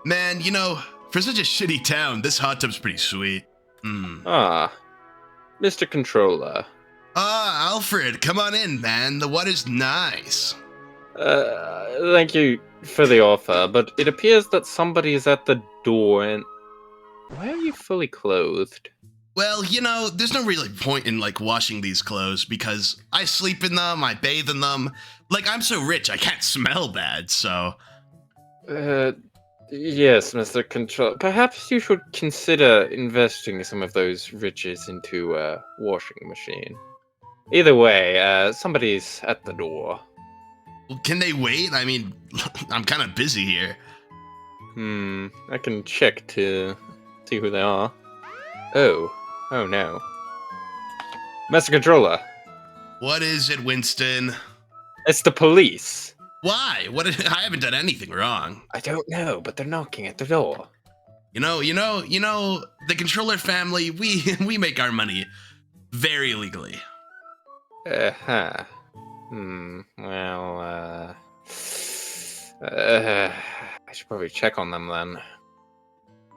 Man, you know, for such a shitty town, this hot tub's pretty sweet. Ah, Mr. Controller. Ah, Alfred, come on in, man. The water's nice. Thank you for the offer, but it appears that somebody is at the door and... Why are you fully clothed? Well, you know, there's no really point in, like, washing these clothes because I sleep in them, I bathe in them. Like, I'm so rich, I can't smell bad, so... Yes, Mr. Controller. Perhaps you should consider investing some of those riches into a washing machine. Either way, somebody's at the door. Can they wait? I mean, I'm kind of busy here. I can check to see who they are. Oh no. Mr. Controller. What is it, Winston? It's the police. Why? I haven't done anything wrong. I don't know, but they're knocking at the door. You know, the controller family, we make our money very legally. Well, I should probably check on them then.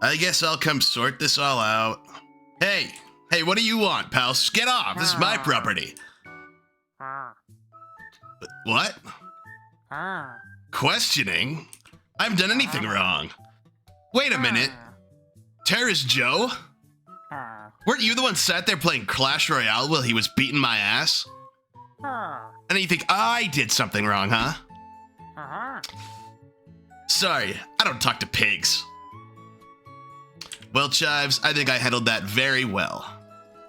I guess I'll come sort this all out. Hey, what do you want, pal? Get off, this is my property. What? Questioning? I haven't done anything wrong. Wait a minute. Terrace Joe? Weren't you the one sat there playing Clash Royale while he was beating my ass? And you think I did something wrong, huh? Sorry, I don't talk to pigs. Well, Chives, I think I handled that very well.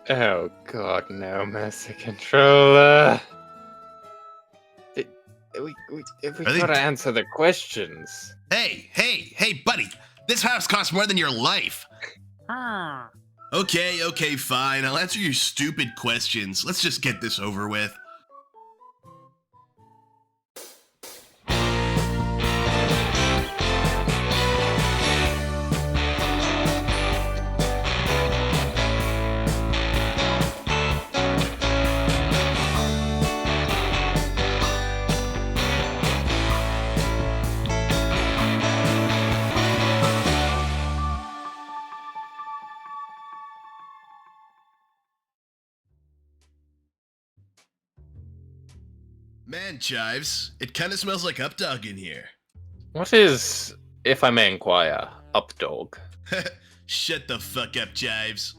Oh god, no, Mr. Controller. We gotta answer the questions. Hey, buddy. This house costs more than your life. Okay, fine. I'll answer your stupid questions. Let's just get this over with. Man, Chives, it kind of smells like Updog in here. What is, if I may inquire, Updog? Shut the fuck up, Chives.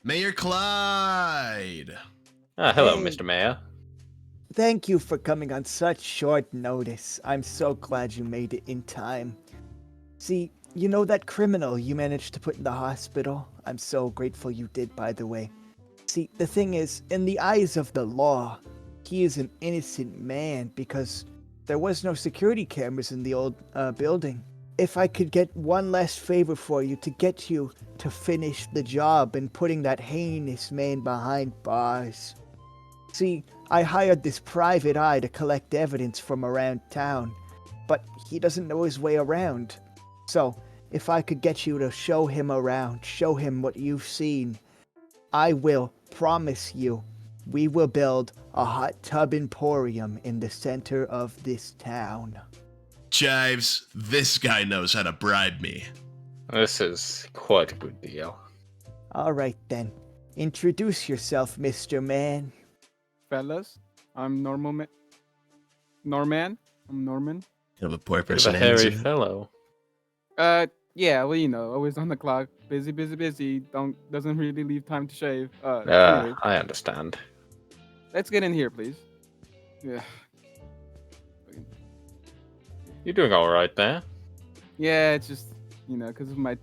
Mayor Clyde. Hello, Hey. Mr. Mayor. Thank you for coming on such short notice. I'm so glad you made it in time. See, you know that criminal you managed to put in the hospital? I'm so grateful you did, by the way. See, the thing is, in the eyes of the law, he is an innocent man because there was no security cameras in the old building. If I could get one last favor for you to get you to finish the job and putting that heinous man behind bars. See, I hired this private eye to collect evidence from around town, but he doesn't know his way around. So, if I could get you to show him around, show him what you've seen, I will promise you, we will build a hot tub emporium in the center of this town. Chives, this guy knows how to bribe me. This is quite a good deal. Alright then, introduce yourself, Mr. Man. Fellas, I'm Norman. I'm Norman. You have a poor Bit of person. a hairy fellow. Yeah, well, you know, always on the clock, busy. Doesn't really leave time to shave. Anyway, I understand. let's get in here, please. Yeah. You're doing alright there. Yeah, it's just, you know, because of my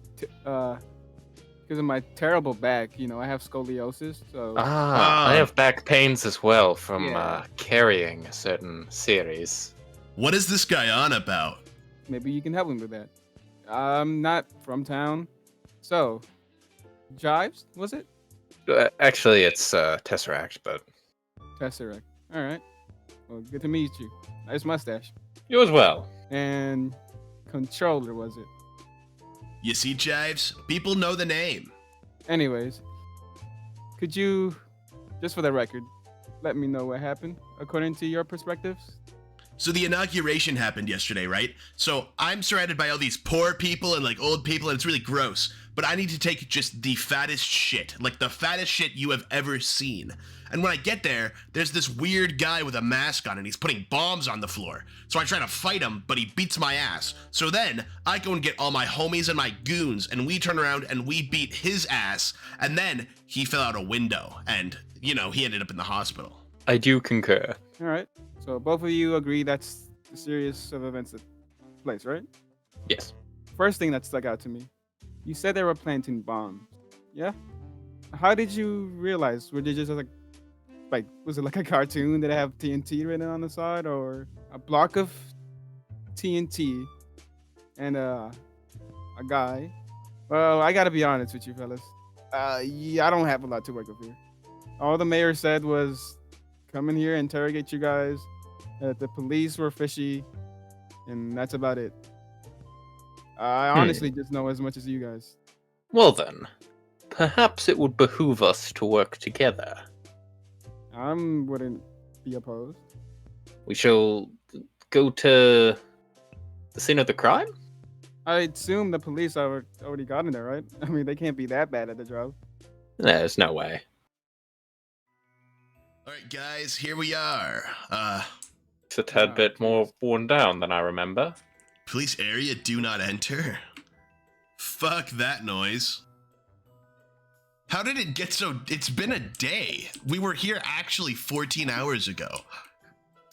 terrible back. You know, I have scoliosis, so I have back pains as well from Yeah. carrying a certain series. What is this guy on about? maybe you can help me with that. I'm not from town, so Jives, was it? Actually, it's Tesseract, but Tesseract. All right. Well, good to meet you. Nice mustache. you as well. And controller, was it? You see, Chives? People know the name. Anyways, could you, just for the record, let me know what happened according to your perspectives? So the inauguration happened yesterday, right? So I'm surrounded by all these poor people and like old people, and it's really gross. But I need to take just the fattest shit, like the fattest shit you have ever seen. And when I get there, there's this weird guy with a mask on and he's putting bombs on the floor. So I try to fight him, but he beats my ass. So then I go and get all my homies and my goons, and we turn around and we beat his ass. And then he fell out a window and, you know, he ended up in the hospital. I do concur. All right. So both of you agree that's the series of events that took place, right? Yes. First thing that stuck out to me, you said they were planting bombs. Yeah. How did you realize? Were they just like was it like a cartoon that have TNT written on the side, or a block of TNT and a guy? Well, I gotta be honest with you, fellas. Yeah, I don't have a lot to work with here. All the mayor said was come in here, interrogate you guys. That the police were fishy, and that's about it. I honestly just know as much as you guys. Well then, perhaps it would behoove us to work together. I wouldn't be opposed. We shall go to the scene of the crime? I assume the police already got in there, right? I mean, they can't be that bad at the job. There's no way. All right, guys, here we are. It's a tad bit more worn down than I remember. Police area, do not enter. Fuck that noise. How did it get so... It's been a day. We were here actually 14 hours ago.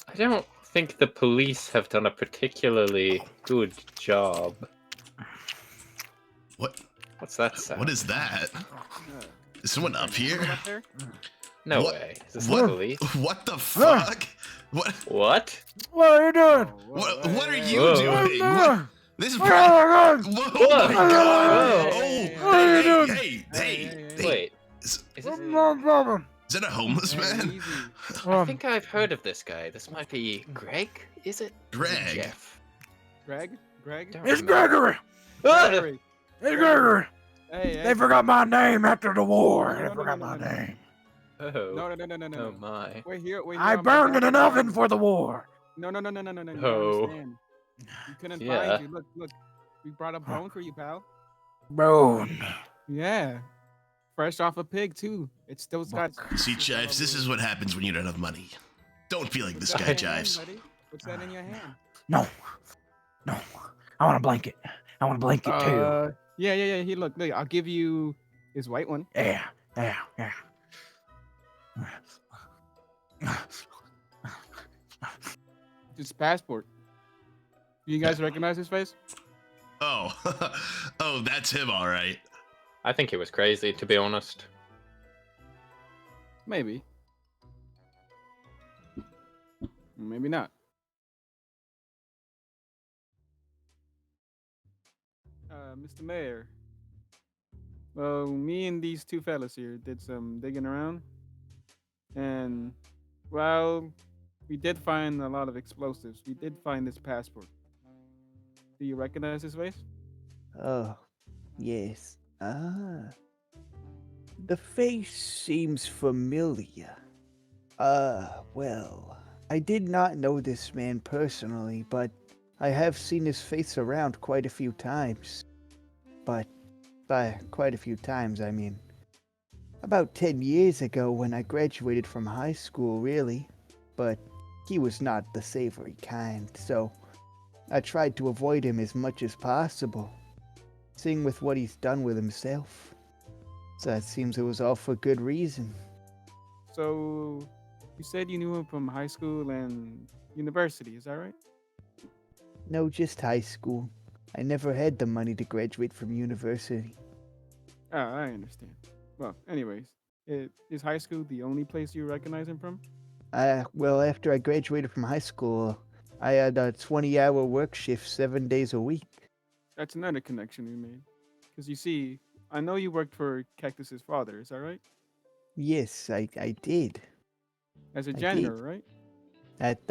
I don't think the police have done a particularly good job. What? What's that sound? What is that? Is someone up here? Up there? No What- way. Is this what- the police? What the fuck? What? What? What are you doing? What are you Whoa. doing? Whoa. What? This is Oh my probably... God. Whoa, oh my god! Whoa. Oh, hey, Wait. Is Is What's this my problem? that a homeless Hey, man? easy. I think I've heard of this guy. This might be Greg, is it? Or is it Greg. Jeff? Greg? Don't It's remember. Gregory. Ah! Gregory. It's Gregory. Hey, They forgot my name after the war. No, They no, forgot no, my no, no. name. Oh. No. Oh my. We're here. I burned in an oven for the war. No. You don't Oh. understand. You couldn't Yeah. find you. Look. We brought a bone for you, pal. Bone. Yeah. Fresh off a pig, too. It's still got... See, Chives, this is what happens when you don't have money. Don't be like this guy, What's that in your hand, Chives. buddy? What's that in your hand? No. No. I want a blanket. I want a blanket too. Yeah. Look, I'll give you his white one. Yeah. His passport. You guys recognize his face? Oh, oh, that's him, all right. I think he was crazy, to be honest. Maybe. Maybe not. Mr. Mayor. Well, me and these two fellas here did some digging around. And, well, we did find a lot of explosives. We did find this passport. Do you recognize his face? Oh, yes. Ah. The face seems familiar. Well, I did not know this man personally, but I have seen his face around quite a few times. But by quite a few times, I mean about 10 years ago when I graduated from high school, really. But he was not the savory kind, so I tried to avoid him as much as possible, seeing with what he's done with himself. So it seems it was all for good reason. So, you said you knew him from high school and university, is that right? No, just high school. I never had the money to graduate from university. Oh, I understand. Well, anyways, is high school the only place you recognize him from? Well, after I graduated from high school, I had a 20-hour work shift 7 days a week. That's another connection we made. Because you see, I know you worked for Cactus's father, is that right? Yes, I did. As a I janitor, did. right? At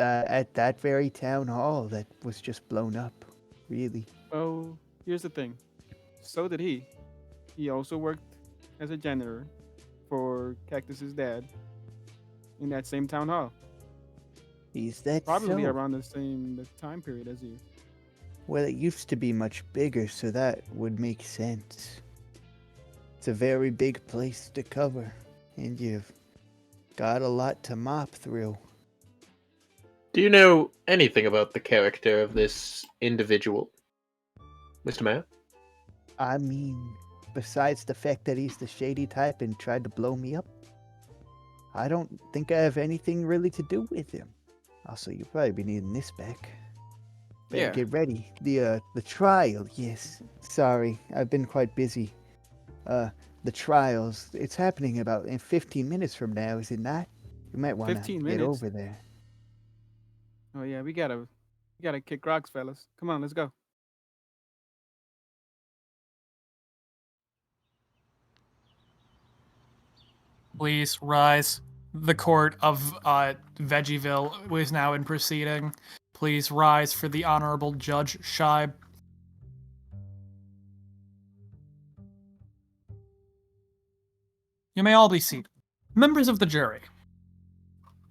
that very town hall that was just blown up, really. Well, here's the thing. So did he. He also worked as a janitor for Cactus's dad in that same town hall. Is that Probably so? around the time period as you. Well, it used to be much bigger, so that would make sense. It's a very big place to cover, and you've got a lot to mop through. Do you know anything about the character of this individual, Mr. Mayor? I mean, besides the fact that he's the shady type and tried to blow me up, I don't think I have anything really to do with him. Also, you'll probably be needing this back. Better Yeah. get ready. The trial, yes. Sorry, I've been quite busy. The trials, it's happening about in 15 minutes from now, is it not? You might want to 15 get minutes? over there. Oh yeah, we gotta kick rocks, fellas. Come on, let's go. Please rise. The court of VeggieVille is now in proceeding. Please rise for the Honorable Judge Shibe. You may all be seated. Members of the jury,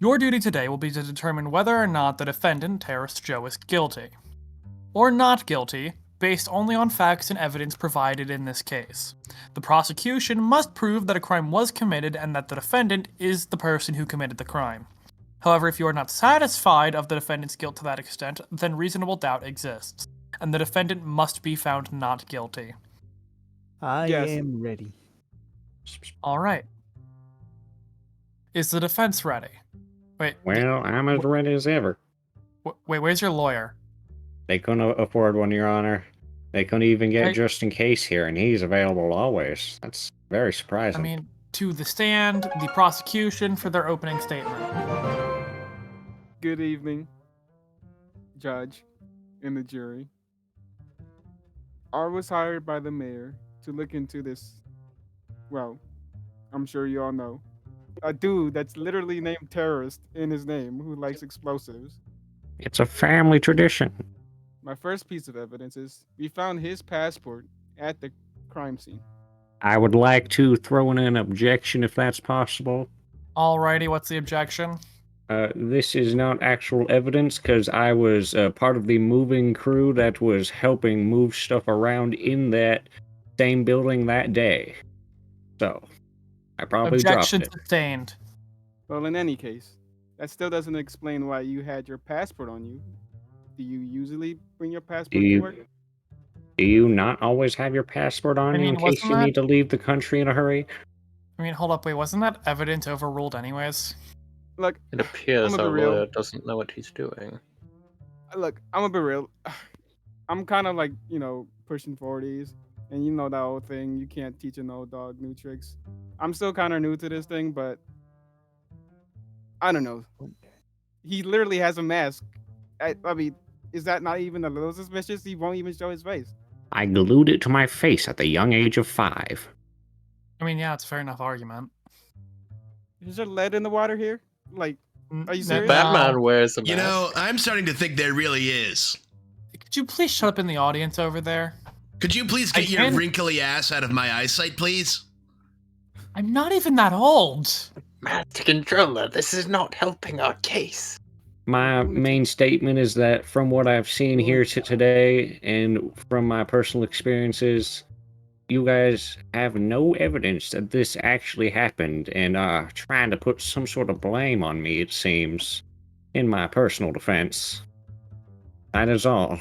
your duty today will be to determine whether or not the defendant, Terrorist Joe, is guilty. Or not guilty, based only on facts and evidence provided in this case. The prosecution must prove that a crime was committed and that the defendant is the person who committed the crime. However, if you are not satisfied of the defendant's guilt to that extent, then reasonable doubt exists, and the defendant must be found not guilty. I Yes. am ready. Alright. Is the defense ready? Wait, Well, I'm as ready as ever. wait, where's your lawyer? They couldn't afford one, Your Honor. They couldn't even get Hey. just in case here, and he's available always. That's very surprising. I mean, to the stand, the prosecution for their opening statement. Good evening, judge and the jury. I was hired by the mayor to look into this. Well, I'm sure you all know. A dude that's literally named Terrorist in his name who likes explosives. It's a family tradition. My first piece of evidence is we found his passport at the crime scene. I would like to throw in an objection if that's possible. Alrighty, what's the objection? This is not actual evidence because I was part of the moving crew that was helping move stuff around in that same building that day. So, I probably Objection dropped it. sustained. Well, in any case, that still doesn't explain why you had your passport on you. Do you usually bring your passport to you- work? Do you not always have your passport on I you mean, in case wasn't you that- need to leave the country in a hurry? I mean, hold up, wait, wasn't that evidence overruled anyways? Look, It appears I'm our gonna be real. lawyer doesn't know what he's doing. look, I'm gonna be real. I'm kind of like, pushing 40s. And you know that old thing, you can't teach an old dog new tricks. I'm still kind of new to this thing, but I don't know. He literally has a mask. I mean, is that not even a little suspicious? He won't even show his face. I glued it to my face at the young age of 5. I mean, yeah, it's a fair enough argument. Is there lead in the water here? Like, Are you No, serious? Batman wears a mask. You know, I'm starting to think there really is. Could you please shut up in the audience over there? Could you please I get your can- wrinkly ass out of my eyesight, please? I'm not even that old. Master Controller, this is not helping our case. My main statement is that from what I've seen here today and from my personal experiences, you guys have no evidence that this actually happened and are trying to put some sort of blame on me, it seems, in my personal defense. That is all.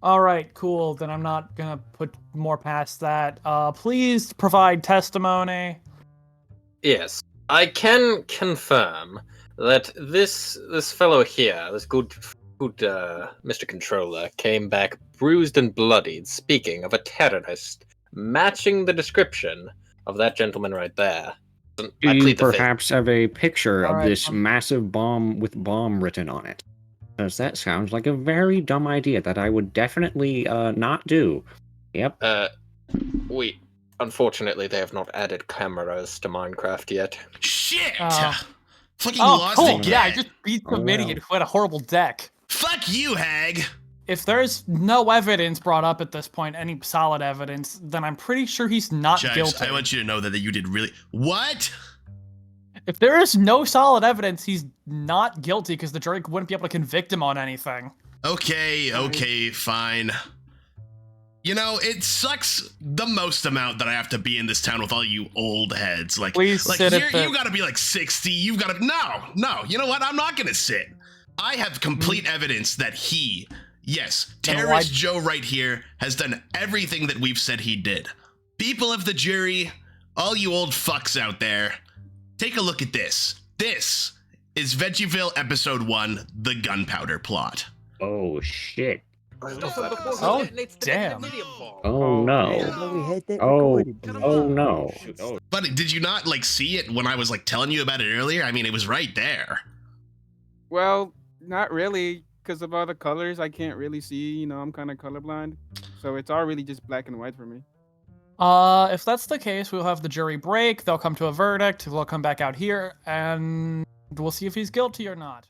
All right, cool. Then I'm not gonna put more past that. Please provide testimony. Yes, I can confirm that this fellow here, this good Mr. Controller, came back bruised and bloodied, speaking of a terrorist, matching the description of that gentleman right there. Do I you plead the fifth. perhaps have a picture of Alright, this massive bomb with bomb written on it? Because that sounds like a very dumb idea that I would definitely not do. Yep. We unfortunately they have not added cameras to Minecraft yet. Shit! Oh. Fucking Oh, lost cool. again. Yeah, I just beat some Oh, idiot who had a horrible deck. Fuck you, Hag! If there's no evidence brought up at this point, any solid evidence, then I'm pretty sure he's not Judge, guilty. I want you to know that you did really. What? If there is no solid evidence, he's not guilty because the jury wouldn't be able to convict him on anything. Okay, fine. You know, it sucks the most amount that I have to be in this town with all you old heads. Like, Please sit at the- you gotta be like 60. You've gotta. No. You know what? I'm not gonna sit. I have complete evidence that yes, Then Terrorist Joe right here has done everything that we've said he did. People of the jury, all you old fucks out there, take a look at this. This is VeggieVille episode 1, the gunpowder plot. Oh shit. Oh, damn. Oh no. Well, we had that Oh, recorded. oh no. But did you not like see it when I was like telling you about it earlier? I mean, it was right there. Well, not really, because of all the colors, I can't really see. You know, I'm kind of colorblind, so it's all really just black and white for me. If that's the case, we'll have the jury break. They'll come to a verdict. They'll come back out here, and we'll see if he's guilty or not.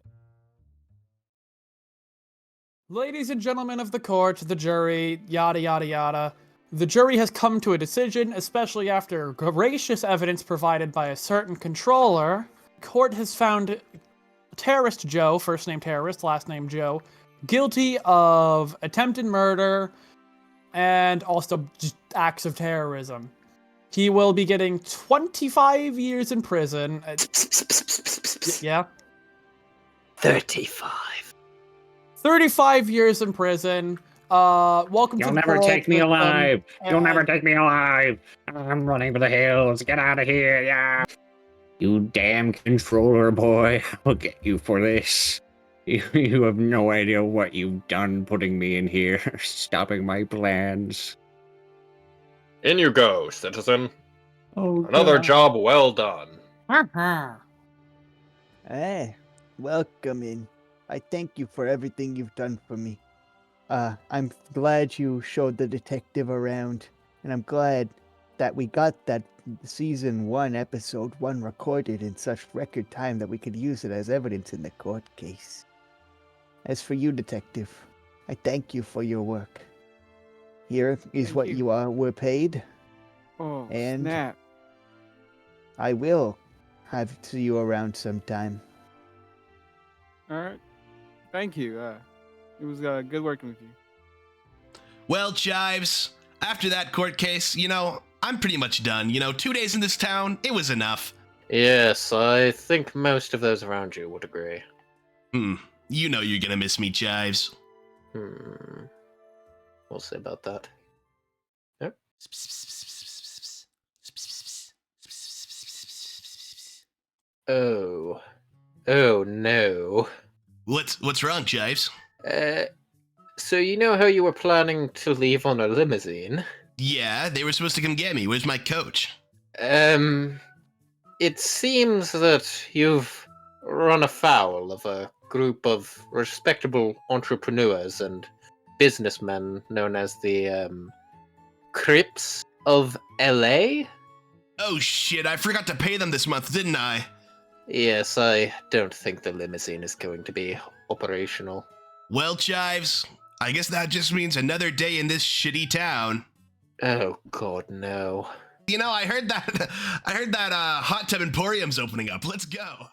Ladies and gentlemen of the court, the jury, yada yada yada. The jury has come to a decision, especially after gracious evidence provided by a certain controller. Court has found Terrorist Joe, first name Terrorist, last name Joe, guilty of attempted murder and also just acts of terrorism. He will be getting 25 years in prison. Yeah? 35. 35 years in prison. Welcome You'll to the never parole take me system, alive. You'll never and- take me alive. I'm running for the hills. Get out of here, yeah. You damn controller boy. I'll get you for this. You have no idea what you've done putting me in here, stopping my plans. In you go, citizen. Oh, Another God. job well done. Hey, welcome in. I thank you for everything you've done for me. I'm glad you showed the detective around, and I'm glad that we got that season 1, episode 1 recorded in such record time that we could use it as evidence in the court case. As for you, detective, I thank you for your work. Here is Thank what you. you were paid. Oh, And- snap. I will have see you around sometime. All right. Thank you. It was good working with you. Well, Chives, after that court case, you know, I'm pretty much done. You know, 2 days in this town, it was enough. Yes, I think most of those around you would agree. You know you're gonna miss me, Chives. We'll see about that. Oh. Oh no. What's wrong, Chives? So you know how you were planning to leave on a limousine? Yeah, they were supposed to come get me. Where's my coach? It seems that you've run afoul of a group of respectable entrepreneurs and businessmen known as the, Crips of LA? Oh shit, I forgot to pay them this month, didn't I? Yes, I don't think the limousine is going to be operational. Well, Chives, I guess that just means another day in this shitty town. Oh god, no. You know, I heard that Hot Tub Emporium's opening up. Let's go.